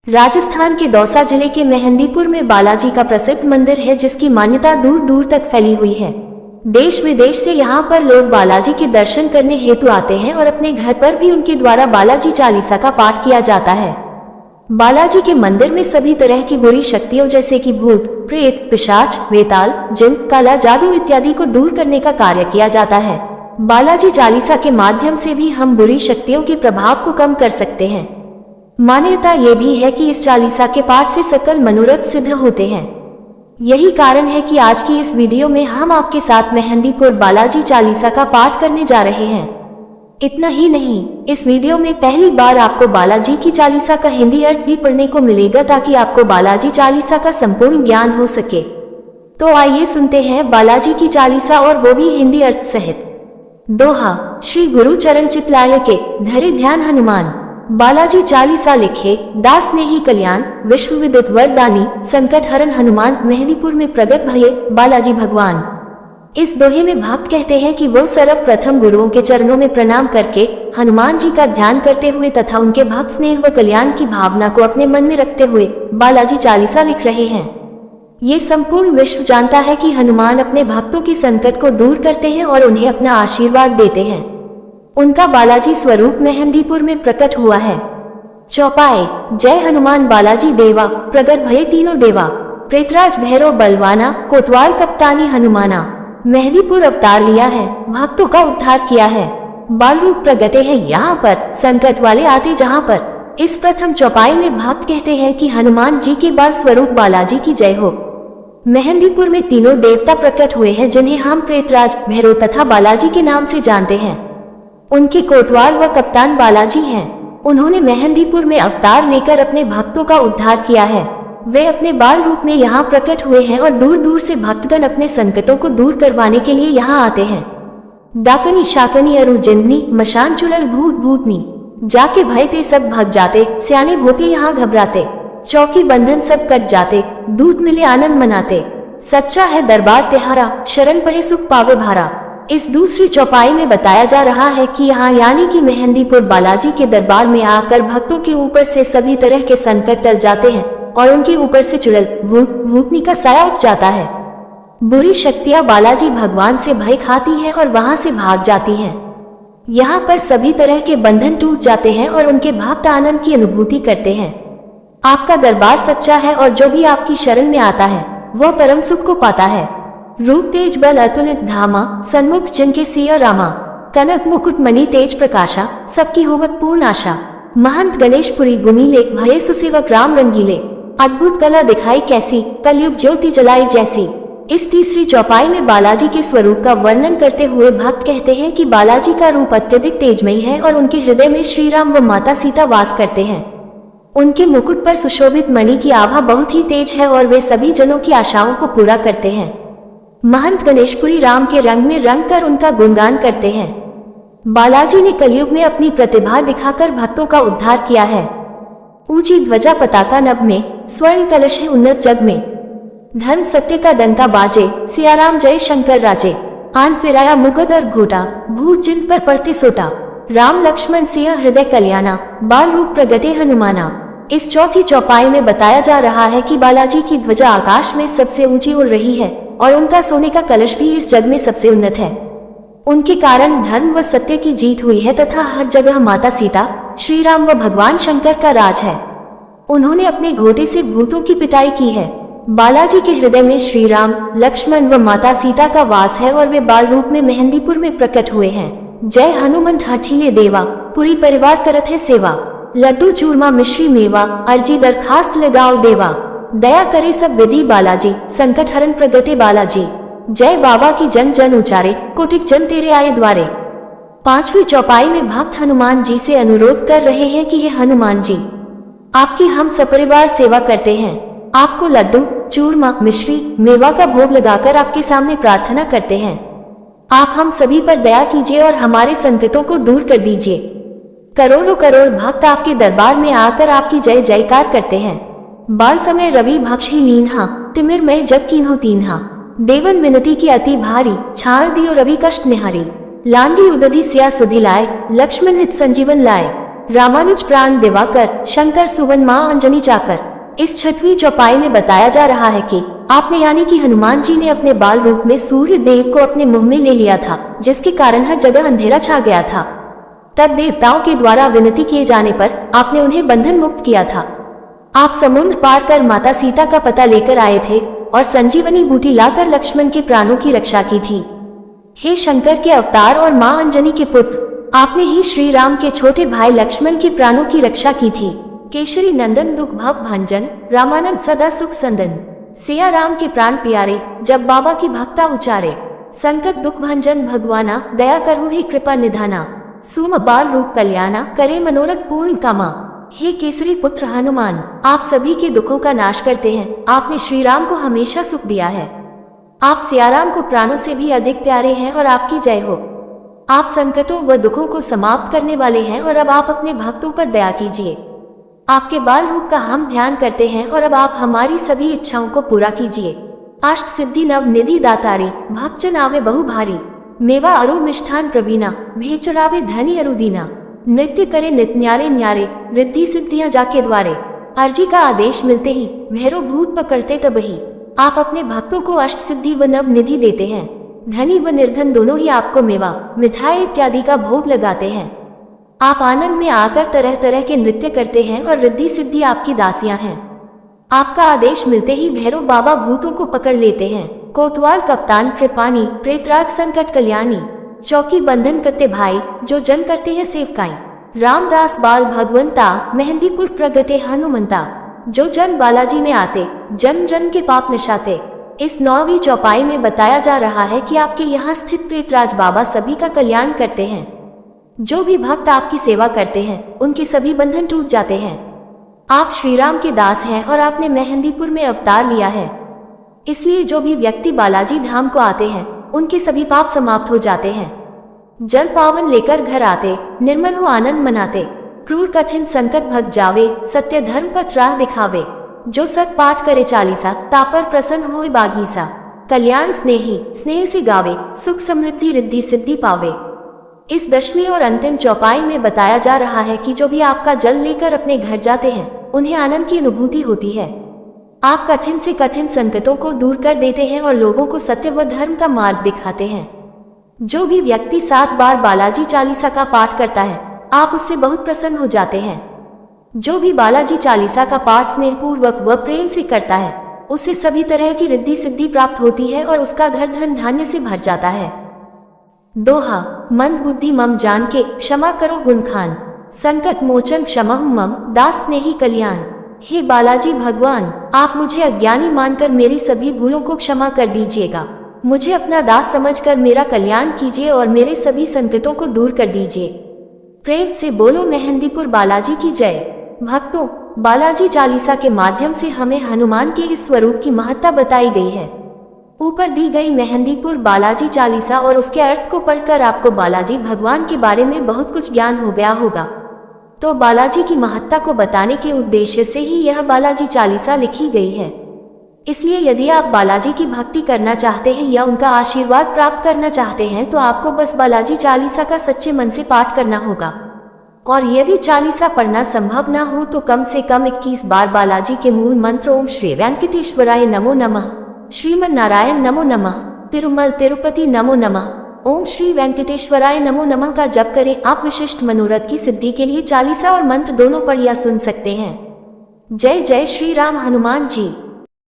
राजस्थान के दौसा जिले के मेहंदीपुर में बालाजी का प्रसिद्ध मंदिर है, जिसकी मान्यता दूर दूर तक फैली हुई है। देश विदेश से यहाँ पर लोग बालाजी के दर्शन करने हेतु आते हैं और अपने घर पर भी उनके द्वारा बालाजी चालीसा का पाठ किया जाता है। बालाजी के मंदिर में सभी तरह की बुरी शक्तियों जैसे कि भूत, प्रेत, पिशाच, वेताल, जिन, काला जादू इत्यादि को दूर करने का कार्य किया जाता है। बालाजी चालीसा के माध्यम से भी हम बुरी शक्तियों के प्रभाव को कम कर सकते हैं। मान्यता ये भी है कि इस चालीसा के पाठ से सकल मनोरथ सिद्ध होते हैं। यही कारण है कि आज की इस वीडियो में हम आपके साथ मेहंदीपुर बालाजी चालीसा का पाठ करने जा रहे हैं। इतना ही नहीं, इस वीडियो में पहली बार आपको बालाजी की चालीसा का हिंदी अर्थ भी पढ़ने को मिलेगा, ताकि आपको बालाजी चालीसा का संपूर्ण ज्ञान हो सके। तो आइए सुनते हैं बालाजी की चालीसा, और वो भी हिंदी अर्थ सहित। दोहा। श्री गुरु चरण चितलाय के, धरे ध्यान हनुमान। बालाजी चालीसा लिखे, दास ने ही कल्याण, विश्व विदित वरदानी, संकट हरण हनुमान, मेहंदीपुर में प्रगट भये बालाजी भगवान। इस दोहे में भक्त कहते हैं कि वो सर्वप्रथम गुरुओं के चरणों में प्रणाम करके हनुमान जी का ध्यान करते हुए तथा उनके भक्त स्नेह व कल्याण की भावना को अपने मन में रखते हुए बालाजी चालीसा लिख रहे हैं। ये संपूर्ण विश्व जानता है कि हनुमान अपने भक्तों के संकट को दूर करते हैं और उन्हें अपना आशीर्वाद देते हैं। उनका बालाजी स्वरूप मेहंदीपुर में प्रकट हुआ है। चौपाए। जय हनुमान बालाजी देवा, प्रगट भये तीनों देवा, प्रेतराज भैरव बलवाना, कोतवाल कप्तानी हनुमाना। मेहंदीपुर अवतार लिया है, भक्तों का उद्धार किया है, बाल रूप प्रगटे हैं यहाँ पर, संकट वाले आते जहाँ पर। इस प्रथम चौपाई में भक्त कहते हैं कि हनुमान जी के बाल स्वरूप बालाजी की जय हो। मेहंदीपुर में तीनों देवता प्रकट हुए हैं, जिन्हें हम प्रेतराज, भैरव तथा बालाजी के नाम से जानते हैं। उनके कोतवाल व कप्तान बालाजी हैं। उन्होंने मेहंदीपुर में अवतार लेकर अपने भक्तों का उद्धार किया है। वे अपने बाल रूप में यहाँ प्रकट हुए हैं और दूर दूर से भक्तगण अपने संकटों को दूर करवाने के लिए यहाँ आते हैं। डाकनी शाकनी अरु जिंदनी, मशान चुड़ैल भूत भूतनी, जाके भय ते सब भाग जाते, सियाने भोपे यहाँ घबराते, चौकी बंधन सब कट जाते, दूत मिले आनंद मनाते, सच्चा है दरबार तिहारा, शरण पड़े सुख पावे भारा। इस दूसरी चौपाई में बताया जा रहा है कि यहाँ यानी कि मेहंदीपुर बालाजी के दरबार में आकर भक्तों के ऊपर से सभी तरह के संकट टल जाते हैं और उनके ऊपर से चुड़ैल, भूत, भूतनी का साया उठ जाता है। बुरी शक्तियां बालाजी भगवान से भय खाती हैं और वहां से भाग जाती हैं। यहाँ पर सभी तरह के बंधन टूट जाते हैं और उनके भक्त आनंद की अनुभूति करते हैं। आपका दरबार सच्चा है और जो भी आपकी शरण में आता है वह परम सुख को पाता है। रूप तेज बल अतुलित धामा, सन्मुख जिनके सिया रामा, कनक मुकुट मणि तेज प्रकाशा, सबकी होवत पूर्ण आशा। महंत गणेशपुरी गुनीले, भये सुसेवक राम रंगीले, अद्भुत कला दिखाई कैसी, कलयुग ज्योति जलाई जैसी। इस तीसरी चौपाई में बालाजी के स्वरूप का वर्णन करते हुए भक्त कहते हैं कि बालाजी का रूप अत्यधिक तेजमयी है और उनके हृदय में श्री राम व माता सीता वास करते हैं। उनके मुकुट पर सुशोभित मणि की आभा बहुत ही तेज है और वे सभी जनों की आशाओं को पूरा करते हैं। महंत गणेशपुरी राम के रंग में रंग कर उनका गुणगान करते हैं। बालाजी ने कलयुग में अपनी प्रतिभा दिखाकर भक्तों का उद्धार किया है। ऊंची ध्वजा पताका नभ में, स्वर्ण कलश है उन्नत जग में, धर्म सत्य का डंका बाजे, सियाराम जय शंकर राजे। आन फिराया मुगद और घोटा, भूत जिन पर पड़ते सोटा, राम लक्ष्मण सिया हृदय कल्याणा, बाल रूप प्रगटे हनुमाना। इस चौथी चौपाई में बताया जा रहा है कि बालाजी की ध्वजा आकाश में सबसे ऊंची उड़ रही है और उनका सोने का कलश भी इस जग में सबसे उन्नत है। उनके कारण धर्म व सत्य की जीत हुई है तथा हर जगह माता सीता, श्री राम व भगवान शंकर का राज है। उन्होंने अपने घोटे से भूतों की पिटाई की है। बालाजी के हृदय में श्री राम, लक्ष्मण व माता सीता का वास है और वे बाल रूप में मेहंदीपुर में प्रकट हुए हैं। जय हनुमंत हठीले देवा, पूरी परिवार करत है सेवा, लड्डू चूरमा मिश्री मेवा, अर्जी दरखास्त लगाओ देवा। दया करे सब विधि बालाजी, संकट हरण प्रगटे बालाजी। जय बाबा की जन जन उचारे, कोटिक जन तेरे आए द्वारे। पांचवी चौपाई में भक्त हनुमान जी से अनुरोध कर रहे हैं कि हे हनुमान जी, आपकी हम सपरिवार सेवा करते हैं। आपको लड्डू, चूरमा, मिश्री, मेवा का भोग लगाकर आपके सामने प्रार्थना करते हैं। आप हम सभी पर दया कीजिए और हमारे संकटों को दूर कर दीजिए। करोड़ों करोड़ भक्त आपके दरबार में आकर आपकी जय जयकार करते हैं। बाल समय रवि भक्षी लीन्हा, तिमिर में जग कीन्हो तीन्हा, देवन विनती की अति भारी, छाड़ दियो रवि कष्ट निहारी। लांदी उदधि सिया सुधि लाए, लक्ष्मण हित संजीवन लाए। रामानुज प्राण दिवाकर, शंकर सुवन, माँ अंजनी चाकर। इस छठवीं चौपाई में बताया जा रहा है कि आपने यानी कि हनुमान जी ने अपने बाल रूप में सूर्य देव को अपने मुंह में ले लिया था, जिसके कारण हर जगह अंधेरा छा गया था। तब देवताओं के द्वारा विनती किए जाने पर आपने उन्हें बंधन मुक्त किया था। आप समुद्र पार कर माता सीता का पता लेकर आए थे और संजीवनी बूटी लाकर लक्ष्मण के प्राणों की रक्षा की थी। हे शंकर के अवतार और माँ अंजनी के पुत्र, आपने ही श्री राम के छोटे भाई लक्ष्मण के प्राणों की रक्षा की थी। केशरी नंदन दुख भव भंजन, रामानंद सदा सुख संदन। सिया राम के प्राण प्यारे, जब बाबा की भक्ता उचारे। संकट दुख भंजन भगवाना, दया करहु ही कृपा निधाना। सुम बाल रूप कल्याणा, करे मनोरथ पूर्ण कामा। हे केसरी पुत्र हनुमान, आप सभी के दुखों का नाश करते हैं। आपने श्री राम को हमेशा सुख दिया है। आप सियाराम को प्राणों से भी अधिक प्यारे हैं और आपकी जय हो। आप संकटों व दुखों को समाप्त करने वाले हैं और अब आप अपने भक्तों पर दया कीजिए। आपके बाल रूप का हम ध्यान करते हैं और अब आप हमारी सभी इच्छाओं को पूरा कीजिए। अष्ट सिद्धि नव निधि दातारी, भक्तजन आवे बहु भारी। मेवा अरु मिष्ठान प्रवीणा, भेंट चढ़ावे धनी अरुदीना। नृत्य करे नित न्यारे न्यारे, रिद्धि सिद्धियां जाके द्वारे। अर्जी का आदेश मिलते ही भैरव भूत पकड़ते तब ही। आप अपने भक्तों को अष्ट सिद्धि व नव निधि देते हैं। धनी व निर्धन दोनों ही आपको मेवा, मिठाई इत्यादि का भोग लगाते हैं। आप आनंद में आकर तरह तरह के नृत्य करते हैं और रिद्धि सिद्धि आपकी दासियां हैं। आपका आदेश मिलते ही भैरव बाबा भूतों को पकड़ लेते हैं। कोतवाल कप्तान कृपानी, प्रेतराज संकट कल्याणी। चौकी बंधन करते भाई, जो जन करते हैं सेवकाई। रामदास बाल भगवंता, मेहंदीपुर प्रगटे हनुमंता। जो जन बालाजी में आते, जन जन के पाप निशाते। इस 9वीं चौपाई में बताया जा रहा है कि आपके यहाँ स्थित प्रेतराज बाबा सभी का कल्याण करते हैं। जो भी भक्त आपकी सेवा करते हैं, उनके सभी बंधन टूट जाते हैं। आप श्री राम के दास हैं और आपने मेहंदीपुर में अवतार लिया है, इसलिए जो भी व्यक्ति बालाजी धाम को आते हैं, उनके सभी पाप समाप्त हो जाते हैं। जल पावन लेकर घर आते, निर्मल हो आनंद मनाते। क्रूर कठिन संकट भग जावे, सत्य धर्म पथ राह दिखावे। जो सत पाठ करे चालीसा, तापर प्रसन्न होए बागीसा। कल्याण स्नेही, स्नेह से गावे, सुख समृद्धि रिद्धि सिद्धि पावे। इस 10वीं और अंतिम चौपाई में बताया जा रहा है कि जो भी आपका जल लेकर अपने घर जाते हैं, उन्हें आनंद की अनुभूति होती है। आप कठिन से कठिन संकटों को दूर कर देते हैं और लोगों को सत्य व धर्म का मार्ग दिखाते हैं। जो भी व्यक्ति 7 बार बालाजी चालीसा का पाठ करता है, आप उससे बहुत प्रसन्न हो जाते हैं। जो भी बालाजी चालीसा का पाठ स्नेहपूर्वक व प्रेम से करता है, उसे सभी तरह की रिद्धि सिद्धि प्राप्त होती है और उसका घर धन धान्य से भर जाता है। दोहा, मंद बुद्धि मम जान के, क्षमा करो गुणखान। संकट मोचन क्षमहु मम, दास स्नेही कल्याण। हे बालाजी भगवान, आप मुझे अज्ञानी मानकर मेरी सभी भूलों को क्षमा कर दीजिएगा। मुझे अपना दास समझकर मेरा कल्याण कीजिए और मेरे सभी संकटों को दूर कर दीजिए। प्रेम से बोलो मेहंदीपुर बालाजी की जय। भक्तों, बालाजी चालीसा के माध्यम से हमें हनुमान के इस स्वरूप की महत्ता बताई गई है। ऊपर दी गई मेहंदीपुर बालाजी चालीसा और उसके अर्थ को पढ़कर आपको बालाजी भगवान के बारे में बहुत कुछ ज्ञान हो गया होगा। तो बालाजी की महत्ता को बताने के उद्देश्य से ही यह बालाजी चालीसा लिखी गई है। इसलिए यदि आप बालाजी की भक्ति करना चाहते हैं या उनका आशीर्वाद प्राप्त करना चाहते हैं, तो आपको बस बालाजी चालीसा का सच्चे मन से पाठ करना होगा। और यदि चालीसा पढ़ना संभव ना हो तो कम से कम 21 बार बालाजी के मूल मंत्र ओम श्री वेंकटेश्वराय नमो नमः, श्रीमन नारायण नमो नमः, तिरुमल तिरुपति नमो नमः, ओम श्री वेंकटेश्वराय नमो नमः का जप करें। आप विशिष्ट मनोरथ की सिद्धि के लिए चालीसा और मंत्र दोनों पढ़ या सुन सकते हैं। जय जय श्री राम हनुमान जी।